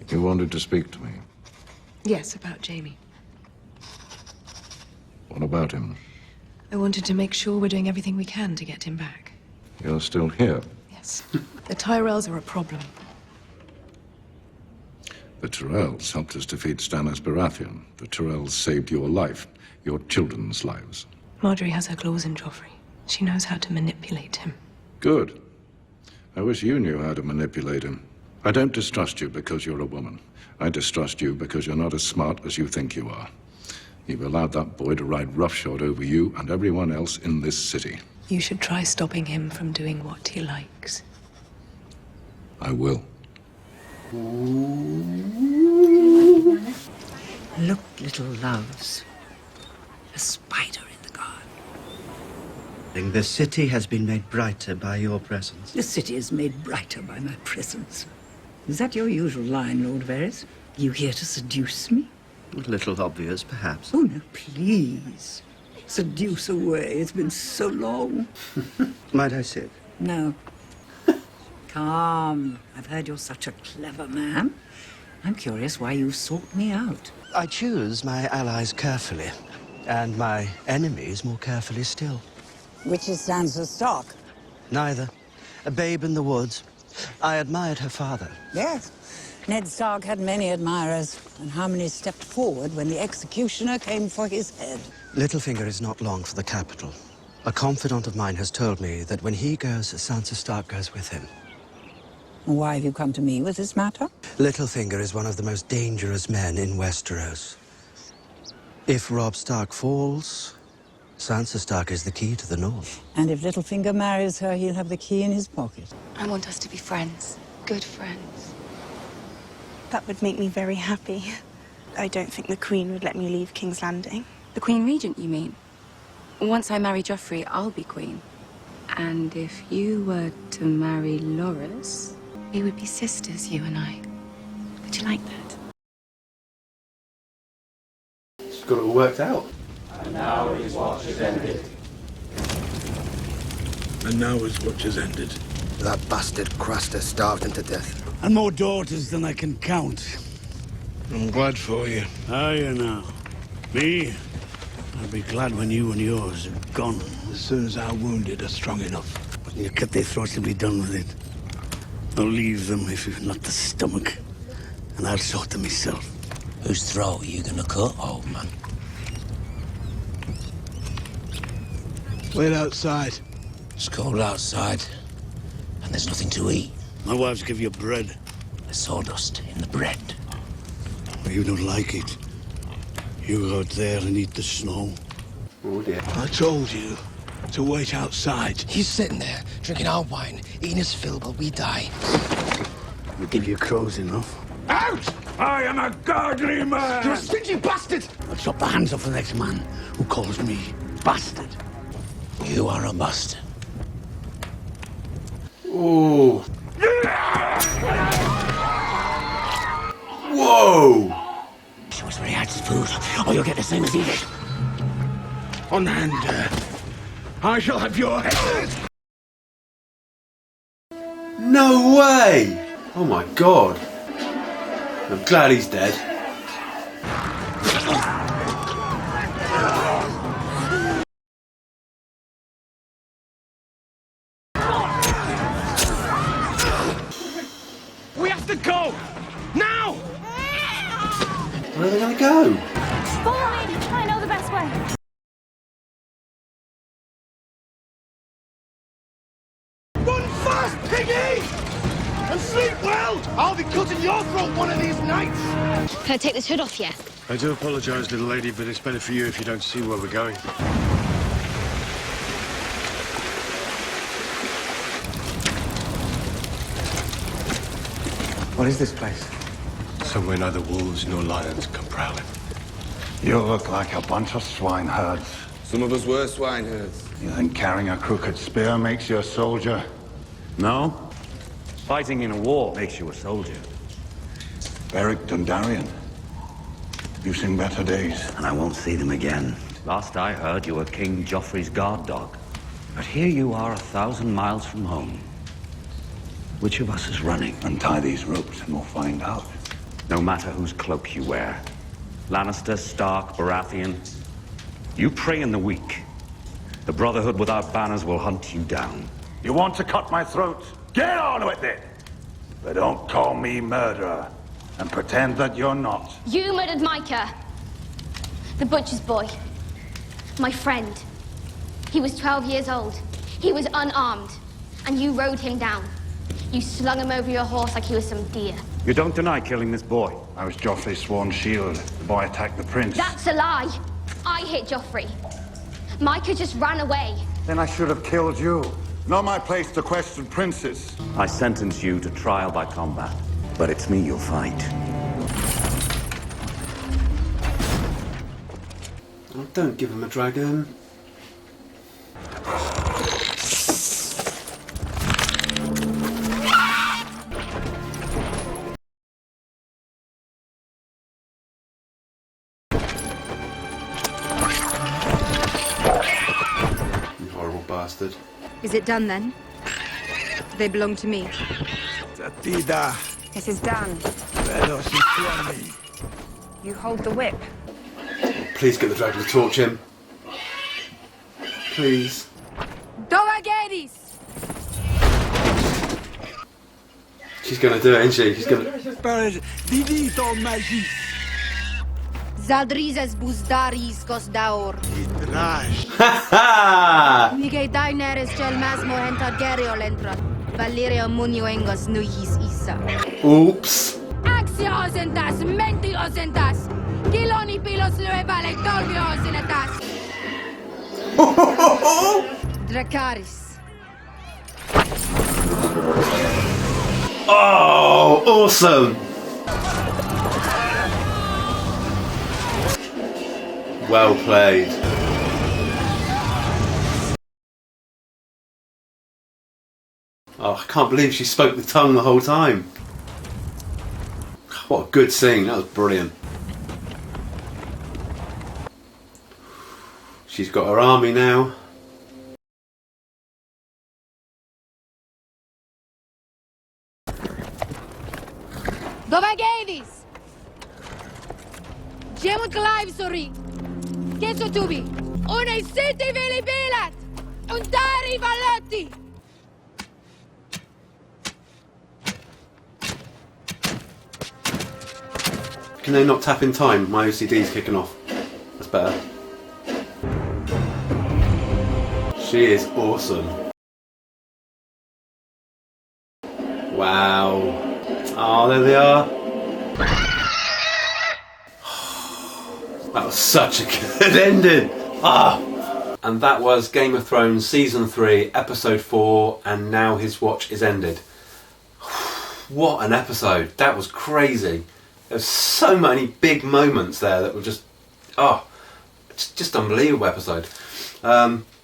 You wanted to speak to me. Yes, about Jamie. What about him? I wanted to make sure we're doing everything we can to get him back. You're still here. Yes. The Tyrells are a problem. The Tyrells helped us defeat Stannis Baratheon. The Tyrells saved your life, your children's lives. Marjorie has her claws in Joffrey. She knows how to manipulate him. Good. I wish you knew how to manipulate him. I don't distrust you because you're a woman. I distrust you because you're not as smart as you think you are. You've allowed that boy to ride roughshod over you and everyone else in this city. You should try stopping him from doing what he likes. I will. Look, little loves. A spider in the garden. The city has been made brighter by your presence. The city is made brighter by my presence. Is that your usual line, Lord Varys? You here to seduce me? A little obvious, perhaps. Oh, no, please. Seduce away. It's been so long. Might I sit? No. Come. I've heard you're such a clever man. I'm curious why you sought me out. I choose my allies carefully, and my enemies more carefully still. Which is Sansa Stark? Neither. A babe in the woods. I admired her father. Yes. Ned Stark had many admirers, and how many stepped forward when the executioner came for his head? Littlefinger is not long for the capital. A confidant of mine has told me that when he goes, Sansa Stark goes with him. Why have you come to me with this matter? Littlefinger is one of the most dangerous men in Westeros. If Robb Stark falls, Sansa Stark is the key to the north. And if Littlefinger marries her, he'll have the key in his pocket. I want us to be friends. Good friends. That would make me very happy. I don't think the Queen would let me leave King's Landing. The Queen Regent, you mean? Once I marry Joffrey, I'll be Queen. And if you were to marry Loras, we would be sisters, you and I. Would you like that? She's got it all worked out. And now his watch has ended. And now his watch has ended. That bastard Craster starved him to death. And more daughters than I can count. I'm glad for you. Are you now? Me? I'll be glad when you and yours are gone. As soon as our wounded are strong enough. When you cut their throats and be done with it. I'll leave them if you've not the stomach. And I'll sort them myself. Whose throat are you gonna cut, old man? Wait outside. It's cold outside. And there's nothing to eat. My wives give you bread. There's sawdust in the bread. Well, you don't like it. You go out there and eat the snow. Oh dear. I told you to wait outside. He's sitting there, drinking our wine, eating his fill while we die. We'll give you crows enough. Out! I am a godly man! You're a stingy bastard! I'll chop the hands off the next man who calls me bastard. You are a bastard. Oh. Whoa! Show us where he hides his food, or you'll get the same as he did. On hand, I shall have your head! No way! Oh my god. I'm glad he's dead. We have to go! Now! Where are they gonna go? Follow me! I know the best way. Run fast, piggy! And sleep well! I'll be cutting your throat one of these nights! Can I take this hood off you? I do apologize, little lady, but it's better for you if you don't see where we're going. What is this place? Somewhere neither wolves nor lions can prowl it. You look like a bunch of swineherds. Some of us were swineherds. You think carrying a crooked spear makes you a soldier? No. Fighting in a war makes you a soldier. Beric Dondarrion. You've seen better days. And I won't see them again. Last I heard, you were King Joffrey's guard dog. But here you are 1,000 miles from home. Which of us is running? Untie these ropes and we'll find out. no matter whose cloak you wear. Lannister, Stark, Baratheon. You prey on the weak. The Brotherhood without banners will hunt you down. You want to cut my throat? Get on with it! But don't call me murderer, and pretend that you're not. You murdered Micah, the butcher's boy, my friend. He was 12 years old. He was unarmed, and you rode him down. You slung him over your horse like he was some deer. You don't deny killing this boy. I was Joffrey's sworn shield. The boy attacked the prince. That's a lie. I hit Joffrey. Micah just ran away. Then I should have killed you. Not my place to question princes. I sentence you to trial by combat, but it's me you'll fight. Oh, don't give him a dragon. You horrible bastard. Is it done then? They belong to me. Tatida. This is done. Velocity. You hold the whip. Please get the dragon to torch him. Please. Dovageris! She's gonna do it, isn't she? She's gonna... Didito magis. Zaldrizes buzdaris gosdaur. Rash. Nige daineres gel masmo entar geriol entra. Valerio munioengos nuhis isa. Oops. Axios entas, mentios entas. Kiloni pilos luevale torbios enetas. Dracaris. Oh, awesome! Well played. Oh, I can't believe she spoke the tongue the whole time. What a good scene, that was brilliant. She's got her army now. Dovageris! Gemut Clivesori! Kenzo tubi! Une city vili bilat! Undari valotti! Can they not tap in time? My OCD's kicking off. That's better. She is awesome. Wow. Oh, there they are. That was such a good ending. Ah. And that was Game of Thrones Season 3, Episode 4, and now his watch is ended. What an episode. That was crazy. There's so many big moments there that were just, just unbelievable episode.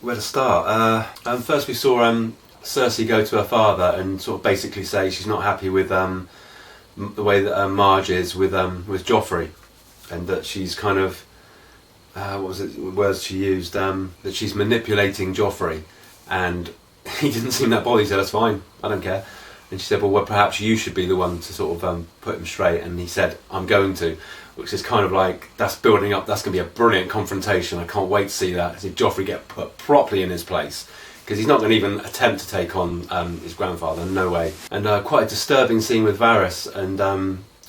Where to start? First we saw Cersei go to her father and sort of basically say she's not happy with the way that Marge is with Joffrey, and that she's kind of, what was it, words she used, that she's manipulating Joffrey, and he didn't seem that bothered. He said, that's fine, I don't care. And she said, well, perhaps you should be the one to sort of put him straight. And he said, I'm going to, which is kind of like, that's building up, that's going to be a brilliant confrontation. I can't wait to see that. See Joffrey get put properly in his place, because he's not going to even attempt to take on his grandfather, no way. And quite a disturbing scene with Varys and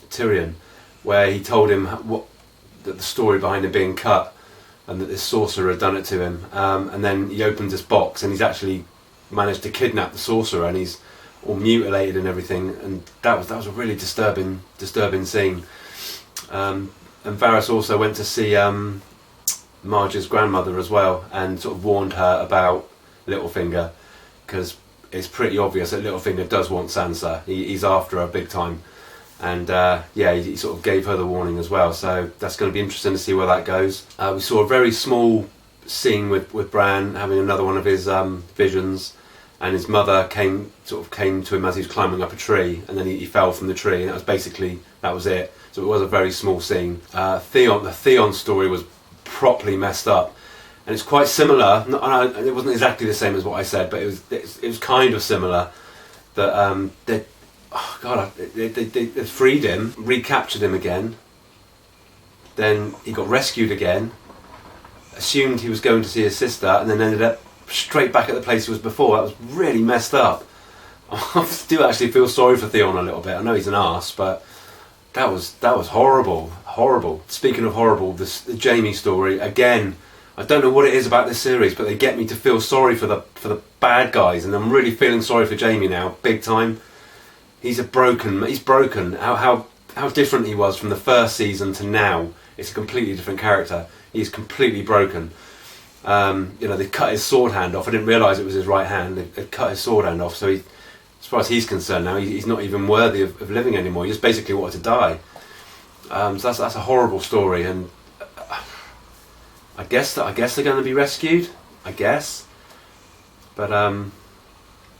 Tyrion, where he told him that the story behind him being cut, and that this sorcerer had done it to him. And then he opens this box, and he's actually managed to kidnap the sorcerer, and he's all mutilated and everything, and that was a really disturbing scene. And Varys also went to see Marge's grandmother as well, and sort of warned her about Littlefinger, because it's pretty obvious that Littlefinger does want Sansa. He's after her big time, and he sort of gave her the warning as well. So that's going to be interesting to see where that goes. We saw a very small scene with Bran having another one of his visions. And his mother came to him as he was climbing up a tree, and then he fell from the tree, and that was it. So it was a very small scene. The Theon story was properly messed up, and it's quite similar. It wasn't exactly the same as what I said, but it was kind of similar. That oh God, they freed him, recaptured him again. Then he got rescued again. Assumed he was going to see his sister, and then ended up straight back at the place he was before. That was really messed up. I do actually feel sorry for Theon a little bit. I know he's an arse, but that was horrible. Speaking of horrible, the Jaime story again. I don't know what it is about this series, but they get me to feel sorry for the bad guys, and I'm really feeling sorry for Jaime now, big time. He's broken. How different he was from the first season to now. It's a completely different character. He's completely broken. They cut his sword hand off. I didn't realise it was his right hand. They cut his sword hand off, so he, as far as he's concerned now, he's not even worthy of living anymore. He just basically wanted to die. So that's a horrible story, and I guess they're going to be rescued. I guess, but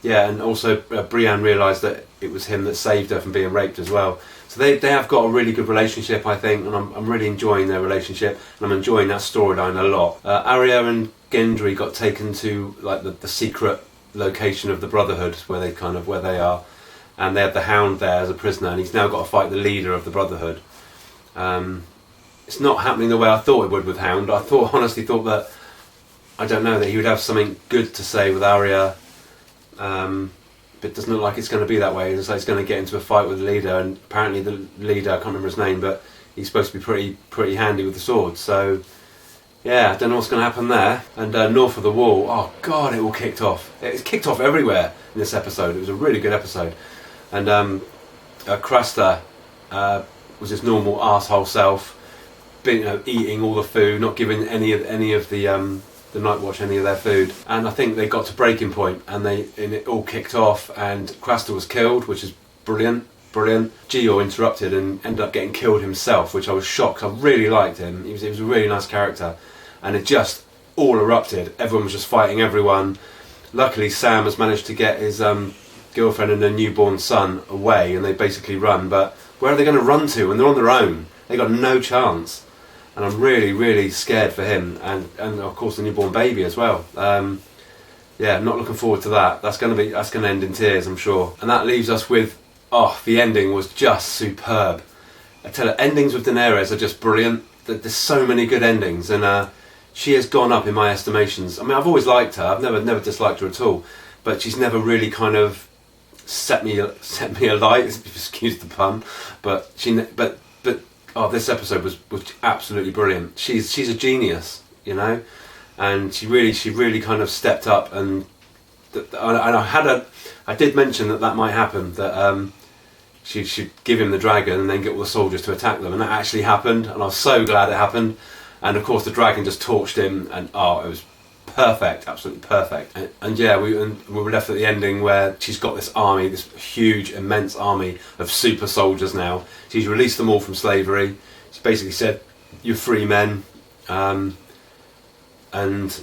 yeah, and also Brienne realised that it was him that saved her from being raped as well. So they have got a really good relationship, I think, and I'm really enjoying their relationship, and I'm enjoying that storyline a lot. Arya and Gendry got taken to like the secret location of the Brotherhood where they are, and they had the Hound there as a prisoner, and he's now got to fight the leader of the Brotherhood. It's not happening the way I thought it would with Hound. I honestly thought that, I don't know, that he would have something good to say with Arya. But it doesn't look like it's going to be that way. It's like he's going to get into a fight with the leader, and apparently the leader, I can't remember his name, but he's supposed to be pretty handy with the sword. So yeah, I don't know what's going to happen there. And North of the Wall, oh God, it all kicked off. It's kicked off everywhere in this episode. It was a really good episode. And Craster was his normal arsehole self, eating all the food, not giving any of the Night Watch any of their food, and I think they got to breaking point, and it all kicked off, and Craster was killed, which is brilliant. Gio interrupted and ended up getting killed himself, which I was shocked. I really liked him. He was a really nice character, and it just all erupted. Everyone was just fighting everyone. Luckily, Sam has managed to get his girlfriend and their newborn son away, and they basically run. But where are they going to run to when they're on their own? They got no chance. And I'm really, really scared for him, and of course the newborn baby as well. Yeah, not looking forward to that. That's going to end in tears, I'm sure. And that leaves us with, the ending was just superb. I tell you, endings with Daenerys are just brilliant. There's so many good endings, and she has gone up in my estimations. I mean, I've always liked her. I've never disliked her at all, but she's never really kind of set me alight. Excuse the pun, but this episode was absolutely brilliant. She's a genius, and she really kind of stepped up. And I did mention that might happen, that she should give him the dragon and then get all the soldiers to attack them, and that actually happened. And I was so glad it happened. And of course, the dragon just torched him, and it was perfect, absolutely perfect. And yeah, we were left at the ending where she's got this army, this huge, immense army of super soldiers now. She's released them all from slavery. She basically said, "You're free men." And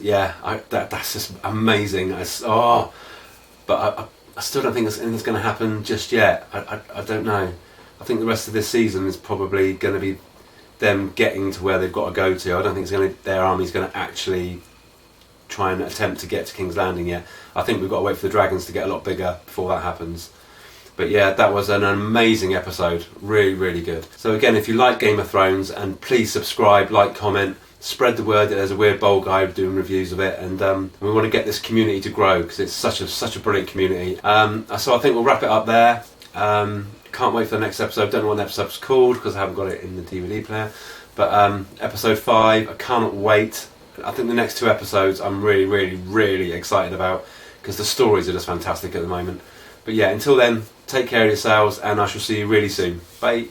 yeah, that's just amazing. But I still don't think anything's going to happen just yet. I don't know. I think the rest of this season is probably going to be them getting to where they've got to go to. I don't think their army's going to actually try and attempt to get to King's Landing yet. I think we've got to wait for the dragons to get a lot bigger before that happens. But yeah, that was an amazing episode. Really, really good. So again, if you like Game of Thrones, and please subscribe, like, comment, spread the word that there's a Weird Bowl guy doing reviews of it, and we want to get this community to grow, because it's such a brilliant community. So I think we'll wrap it up there. Can't wait for the next episode. Don't know what the episode's called because I haven't got it in the DVD player. But episode 5, I cannot wait. I think the next 2 episodes I'm really, really, really excited about, because the stories are just fantastic at the moment. But yeah, until then, take care of yourselves, and I shall see you really soon. Bye.